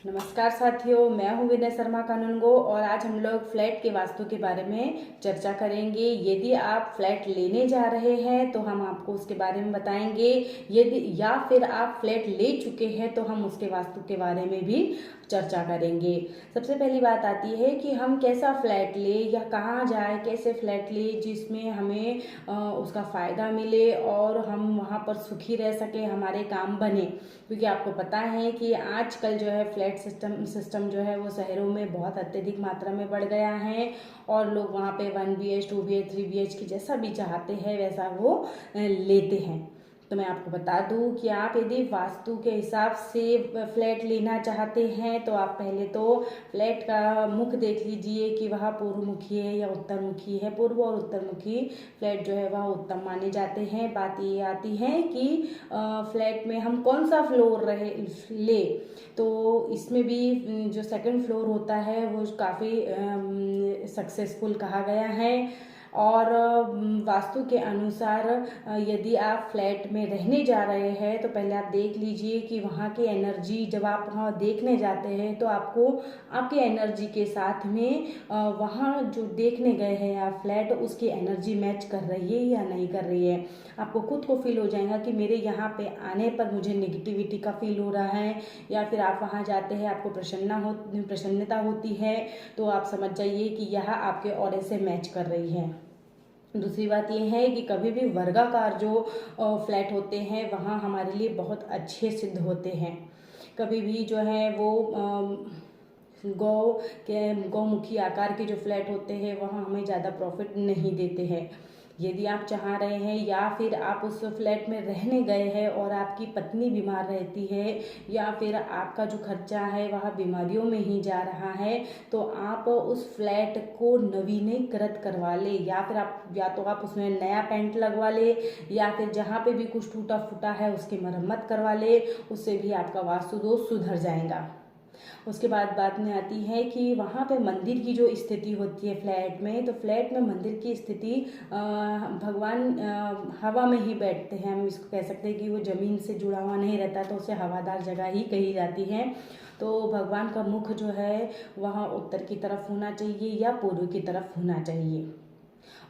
नमस्कार साथियों, मैं हूं विनय शर्मा कानूनगो और आज हम लोग फ्लैट के वास्तु के बारे में चर्चा करेंगे। यदि आप फ्लैट लेने जा रहे हैं तो हम आपको उसके बारे में बताएंगे, यदि या फिर आप फ्लैट ले चुके हैं तो हम उसके वास्तु के बारे में भी चर्चा करेंगे। सबसे पहली बात आती है कि हम कैसा फ्लैट ले या कहाँ जाए, कैसे फ्लैट ले जिसमें हमें उसका फ़ायदा मिले और हम वहाँ पर सुखी रह सके, हमारे काम बने। क्योंकि आपको पता है कि आजकल जो है फ्लैट सिस्टम जो है वो शहरों में बहुत अत्यधिक मात्रा में बढ़ गया है और लोग वहाँ पे 1 BH 2 BH 3 BH की जैसा भी चाहते हैं वैसा वो लेते हैं। तो मैं आपको बता दूं कि आप यदि वास्तु के हिसाब से फ्लैट लेना चाहते हैं तो आप पहले तो फ्लैट का मुख देख लीजिए कि वह पूर्वमुखी है या उत्तरमुखी है। पूर्व और उत्तरमुखी फ्लैट जो है वह उत्तम माने जाते हैं। बात ये आती है कि फ्लैट में हम कौन सा फ्लोर ले, तो इसमें भी जो सेकंड फ्लोर होता है वो काफ़ी सक्सेसफुल कहा गया है। और वास्तु के अनुसार यदि आप फ्लैट में रहने जा रहे हैं तो पहले आप देख लीजिए कि वहाँ की एनर्जी, जब आप वहाँ देखने जाते हैं तो आपको आपकी एनर्जी के साथ में वहाँ जो देखने गए हैं आप फ्लैट, उसकी एनर्जी मैच कर रही है या नहीं कर रही है। आपको खुद को फील हो जाएगा कि मेरे यहाँ पे आने पर मुझे नेगेटिविटी का फील हो रहा है, या फिर आप वहाँ जाते हैं आपको प्रसन्नता होती है, तो आप समझ जाइए कि यह आपके ऑरे से मैच कर रही है। दूसरी बात यह है कि कभी भी वर्गाकार जो फ्लैट होते हैं वहाँ हमारे लिए बहुत अच्छे सिद्ध होते हैं। कभी भी जो है वो गौमुखी आकार के जो फ्लैट होते हैं वहाँ हमें ज़्यादा प्रॉफिट नहीं देते हैं। यदि आप चाह रहे हैं या फिर आप उस फ्लैट में रहने गए हैं और आपकी पत्नी बीमार रहती है या फिर आपका जो खर्चा है वह बीमारियों में ही जा रहा है, तो आप उस फ्लैट को नवीनीकृत करवा ले, या तो आप उसमें नया पेंट लगवा ले, या फिर जहाँ पे भी कुछ टूटा फूटा है उसकी मरम्मत करवा ले। उससे भी आपका वास्तु दोष सुधर जाएगा। उसके बाद बात में आती है कि वहाँ पे मंदिर की जो स्थिति होती है फ्लैट में, तो फ्लैट में मंदिर की स्थिति, भगवान हवा में ही बैठते हैं। हम इसको कह सकते हैं कि वो ज़मीन से जुड़ा हुआ नहीं रहता, तो उसे हवादार जगह ही कही जाती है। तो भगवान का मुख जो है वह उत्तर की तरफ होना चाहिए या पूर्व की तरफ होना चाहिए।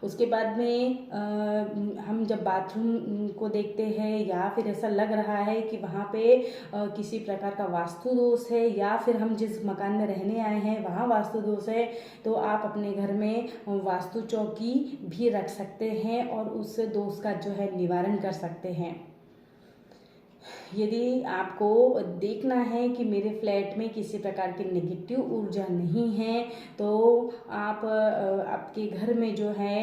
उसके बाद में हम जब बाथरूम को देखते हैं या फिर ऐसा लग रहा है कि वहाँ पे किसी प्रकार का वास्तु दोष है, या फिर हम जिस मकान में रहने आए हैं वहाँ वास्तु दोष है, तो आप अपने घर में वास्तु चौकी भी रख सकते हैं और उस दोष का जो है निवारण कर सकते हैं। यदि आपको देखना है कि मेरे फ्लैट में किसी प्रकार की नेगेटिव ऊर्जा नहीं है, तो आप आपके घर में जो है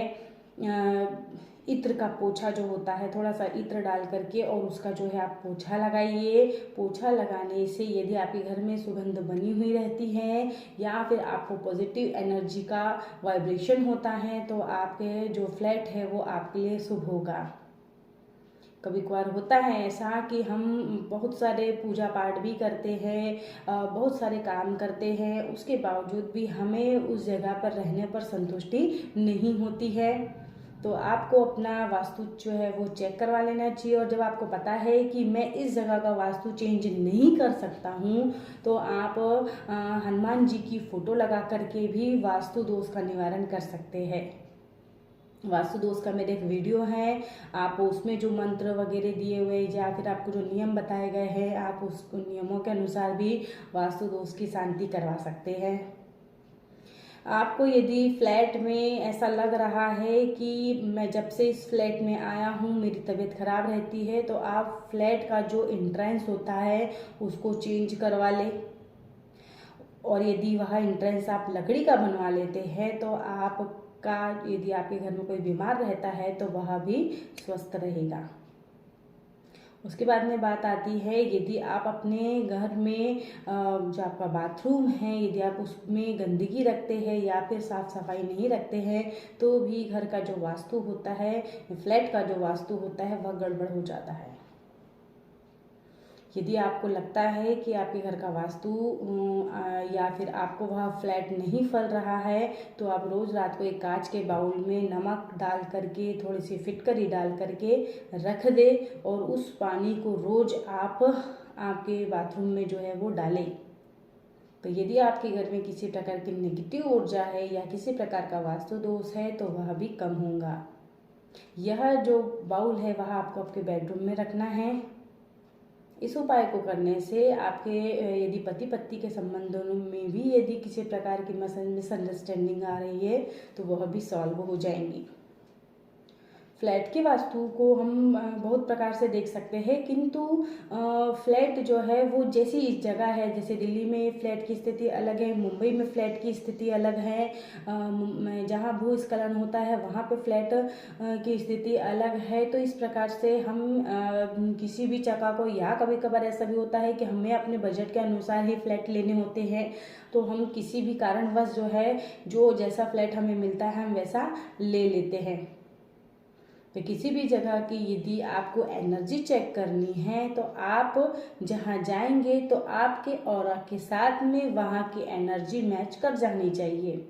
इत्र का पोछा जो होता है, थोड़ा सा इत्र डाल करके और उसका जो है आप पोछा लगाइए। पोछा लगाने से यदि आपके घर में सुगंध बनी हुई रहती है या फिर आपको पॉजिटिव एनर्जी का वाइब्रेशन होता है, तो आपके जो फ्लैट है वो आपके लिए शुभ होगा। कभी कभार होता है ऐसा कि हम बहुत सारे पूजा पाठ भी करते हैं, बहुत सारे काम करते हैं, उसके बावजूद भी हमें उस जगह पर रहने पर संतुष्टि नहीं होती है। तो आपको अपना वास्तु जो है वो चेक करवा लेना चाहिए। और जब आपको पता है कि मैं इस जगह का वास्तु चेंज नहीं कर सकता हूँ, तो आप हनुमान जी की फ़ोटो लगा करके भी वास्तु दोष का निवारण कर सकते हैं। वास्तु दोष का मेरे एक वीडियो है, आप उसमें जो मंत्र वगैरह दिए हुए या फिर आपको जो नियम बताए गए हैं, आप उस नियमों के अनुसार भी वास्तु दोष की शांति करवा सकते हैं। आपको यदि फ्लैट में ऐसा लग रहा है कि मैं जब से इस फ्लैट में आया हूँ मेरी तबीयत खराब रहती है, तो आप फ्लैट का जो एंट्रेंस होता है उसको चेंज करवा लें। और यदि वह एंट्रेंस आप लकड़ी का बनवा लेते हैं तो यदि आपके घर में कोई बीमार रहता है तो वह भी स्वस्थ रहेगा। उसके बाद में बात आती है, यदि आप अपने घर में जो आपका बाथरूम है यदि आप उसमें गंदगी रखते हैं या फिर साफ सफाई नहीं रखते हैं, तो भी घर का जो वास्तु होता है, फ्लैट का जो वास्तु होता है वह गड़बड़ हो जाता है। यदि आपको लगता है कि आपके घर का वास्तु या फिर आपको वह फ्लैट नहीं फल रहा है, तो आप रोज़ रात को एक कांच के बाउल में नमक डाल करके, थोड़ी सी फिटकरी डाल करके रख दे और उस पानी को रोज़ आप आपके बाथरूम में जो है वो डालें। तो यदि आपके घर में किसी प्रकार की नेगेटिव ऊर्जा है या किसी प्रकार का वास्तु दोष है तो वह भी कम होगा। यह जो बाउल है वह आपको आपके बेडरूम में रखना है। इस उपाय को करने से आपके यदि पति पत्नी के संबंधों में भी यदि किसी प्रकार की मिसअंडरस्टैंडिंग आ रही है तो वह भी सॉल्व हो जाएंगी। फ्लैट की वास्तु को हम बहुत प्रकार से देख सकते हैं, किंतु फ्लैट जो है वो जैसी इस जगह है, जैसे दिल्ली में फ्लैट की स्थिति अलग है, मुंबई में फ्लैट की स्थिति अलग है, जहाँ भूस्खलन होता है वहाँ पे फ्लैट की स्थिति अलग है। तो इस प्रकार से हम किसी भी जगह को, या कभी कभार ऐसा भी होता है कि हमें अपने बजट के अनुसार ही फ्लैट लेने होते हैं, तो हम किसी भी कारणवश जो है जो जैसा फ्लैट हमें मिलता है हम वैसा ले लेते हैं। तो किसी भी जगह की यदि आपको एनर्जी चेक करनी है तो आप जहाँ जाएंगे तो आपके ऑरा के साथ में वहाँ की एनर्जी मैच कर जानी चाहिए।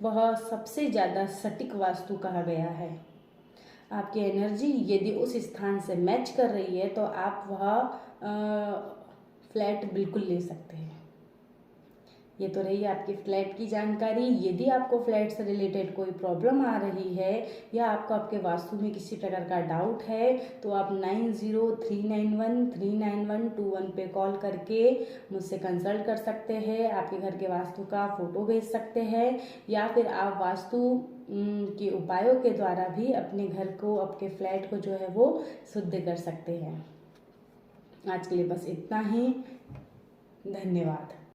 वह सबसे ज़्यादा सटीक वास्तु कहा गया है। आपकी एनर्जी यदि उस स्थान से मैच कर रही है तो आप वह फ्लैट बिल्कुल ले सकते हैं। ये तो रही आपकी फ्लैट की जानकारी। यदि आपको फ्लैट से रिलेटेड कोई प्रॉब्लम आ रही है या आपको आपके वास्तु में किसी प्रकार का डाउट है तो आप 9039139121 पे कॉल करके मुझसे कंसल्ट कर सकते हैं। आपके घर के वास्तु का फोटो भेज सकते हैं या फिर आप वास्तु के उपायों के द्वारा भी अपने घर को, आपके फ्लैट को जो है वो शुद्ध कर सकते हैं। आज के लिए बस इतना ही। धन्यवाद।